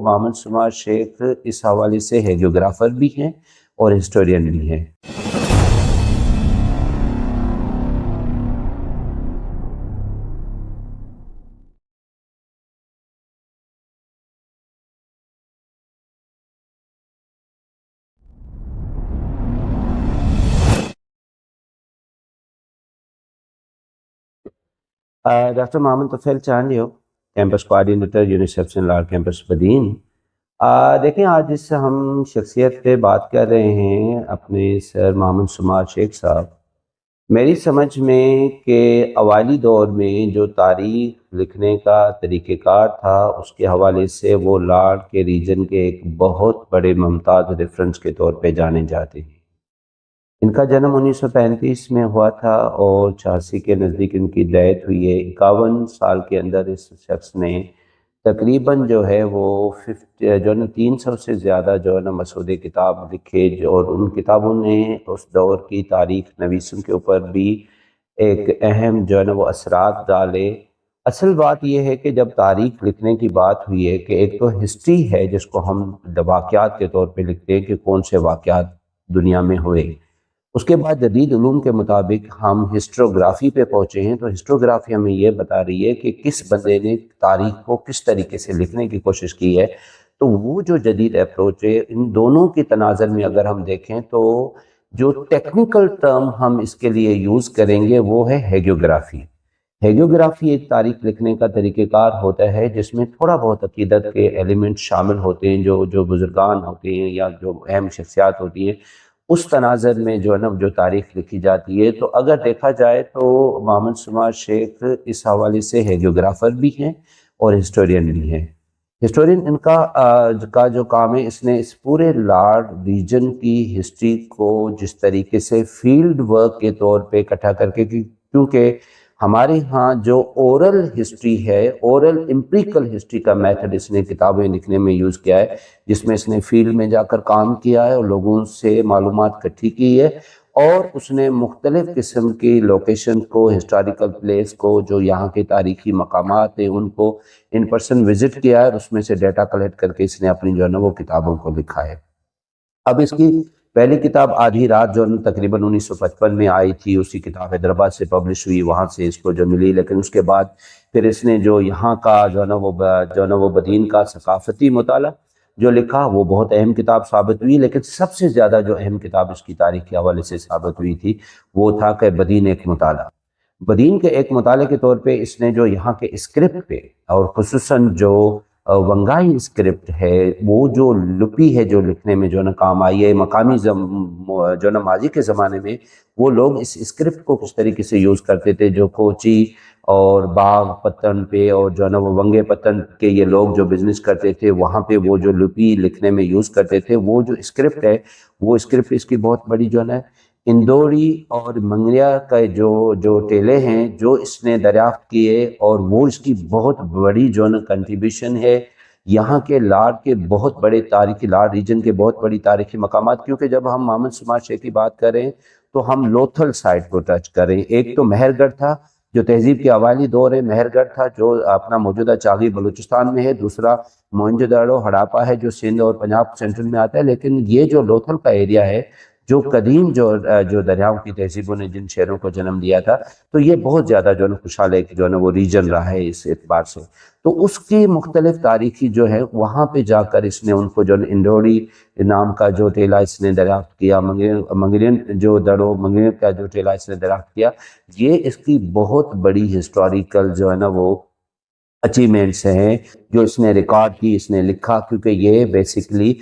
محمد سماع شیخ اس حوالے سے ہیگیوگرافر بھی ہیں اور ہسٹورین بھی ہیں۔ ڈاکٹر محمد طفیل چاندیو، کیمپس کوآرڈینیٹر یونیسیف سنلار کیمپس بدین۔ دیکھیں، آج اس ہم شخصیت پہ بات کر رہے ہیں اپنے سر محمد سماع شیخ صاحب۔ میری سمجھ میں کہ اوائلی دور میں جو تاریخ لکھنے کا طریقہ کار تھا، اس کے حوالے سے وہ لاڑ کے ریجن کے ایک بہت بڑے ممتاز ریفرنس کے طور پہ جانے جاتے ہیں۔ ان کا جنم 1935 میں ہوا تھا اور 86 کے نزدیک ان کی ڈیتھ ہوئی ہے۔ 51 سال کے اندر اس شخص نے تقریباً جو ہے وہ 300 سے زیادہ مسودے کتاب لکھے، اور ان کتابوں نے اس دور کی تاریخ نویسوں کے اوپر بھی ایک اہم وہ اثرات ڈالے۔ اصل بات یہ ہے کہ جب تاریخ لکھنے کی بات ہوئی ہے کہ ایک تو ہسٹری ہے جس کو ہم واقعات کے طور پہ لکھتے ہیں کہ کون سے واقعات دنیا میں ہوئے، اس کے بعد جدید علوم کے مطابق ہم ہسٹروگرافی پہ پہنچے ہیں۔ تو ہسٹروگرافی ہمیں یہ بتا رہی ہے کہ کس بندے نے تاریخ کو کس طریقے سے لکھنے کی کوشش کی ہے۔ تو وہ جو جدید اپروچ ہے، ان دونوں کی تناظر میں اگر ہم دیکھیں تو جو ٹیکنیکل ٹرم ہم اس کے لیے یوز کریں گے وہ ہے ہیگیوگرافی۔ ہیگیوگرافی ایک تاریخ لکھنے کا طریقہ کار ہوتا ہے جس میں تھوڑا بہت عقیدت کے ایلیمنٹ شامل ہوتے ہیں، جو بزرگان ہوتے ہیں یا جو اہم شخصیات ہوتی ہیں، اس تناظر میں جو تاریخ لکھی جاتی ہے۔ تو اگر دیکھا جائے تو محمد سماع شیخ اس حوالے سے ہیگیوگرافر بھی ہیں اور ہسٹورین بھی ہیں۔ ہسٹورین ان کا جو کام ہے، اس نے اس پورے لاڑ ریجن کی ہسٹری کو جس طریقے سے فیلڈ ورک کے طور پہ اکٹھا کر کے، کیونکہ ہمارے ہاں جو اورل ہسٹری ہے، اورل امپریکل ہسٹری کا میتھڈ اس نے کتابیں لکھنے میں یوز کیا ہے، جس میں اس نے فیلڈ میں جا کر کام کیا ہے اور لوگوں سے معلومات اکٹھی کی ہے، اور اس نے مختلف قسم کی لوکیشن کو، ہسٹوریکل پلیس کو، جو یہاں کے تاریخی مقامات ہیں، ان کو ان پرسن وزٹ کیا ہے اور اس میں سے ڈیٹا کلیکٹ کر کے اس نے اپنی وہ کتابوں کو لکھا ہے۔ اب اس کی پہلی کتاب آدھی رات تقریباً 1955 میں آئی تھی، اسی کتاب حیدرآباد سے پبلش ہوئی، وہاں سے اس کو ملی۔ لیکن اس کے بعد پھر اس نے جو یہاں کا وہ بدین کا ثقافتی مطالعہ جو لکھا، وہ بہت اہم کتاب ثابت ہوئی۔ لیکن سب سے زیادہ جو اہم کتاب اس کی تاریخ کے حوالے سے ثابت ہوئی تھی وہ تھا کہ بدین ایک مطالعہ۔ بدین کے ایک مطالعے کے طور پہ اس نے جو یہاں کے اسکرپٹ پہ، اور خصوصاً جو ونگائی اسکرپٹ ہے، وہ جو لپی ہے جو لکھنے میں کام آئی ہے، مقامی ماضی کے زمانے میں وہ لوگ اس اسکرپٹ کو کس طریقے سے یوز کرتے تھے، جو کوچی اور باغ پتن پہ اور وہ ونگے پتن کے یہ لوگ جو بزنس کرتے تھے، وہاں پہ وہ جو لپی لکھنے میں یوز کرتے تھے، وہ جو اسکرپٹ ہے، وہ اسکرپٹ اس کی بہت بڑی اندوری اور منگریا کا جو ٹیلے ہیں جو اس نے دریافت کیے، اور وہ اس کی بہت بڑی کنٹریبیوشن ہے یہاں کے لاڑ کے بہت بڑے تاریخی لاڑ ریجن کے بہت بڑی تاریخی مقامات۔ کیونکہ جب ہم محمد سماع شیخ کی بات کر رہے ہیں تو ہم لوتھل سائٹ کو ٹچ کر رہے ہیں۔ ایک تو مہر گڑھ تھا جو تہذیب کے اوائلی دور ہے، مہر گڑھ تھا جو اپنا موجودہ چاغی بلوچستان میں ہے، دوسرا موہنجو داڑو ہڑاپا ہے جو سندھ اور پنجاب سینٹرل میں آتا ہے۔ لیکن یہ جو لوتھل کا ایریا ہے، جو قدیم جو دریاؤں کی تہذیبوں نے جن شہروں کو جنم دیا تھا، تو یہ بہت زیادہ خوشحال ایک وہ ریجن رہا ہے اس اعتبار سے۔ تو اس کی مختلف تاریخی ہے، وہاں پہ جا کر اس نے ان کو انڈوری نام کا جو ٹیلا اس نے دریافت کیا، منگرین منگرین کا جو ٹیلا اس نے دریافت کیا، یہ اس کی بہت بڑی ہسٹوریکل وہ اچیومنٹس ہیں جو اس نے ریکارڈ کی، اس نے لکھا، کیونکہ یہ بیسیکلی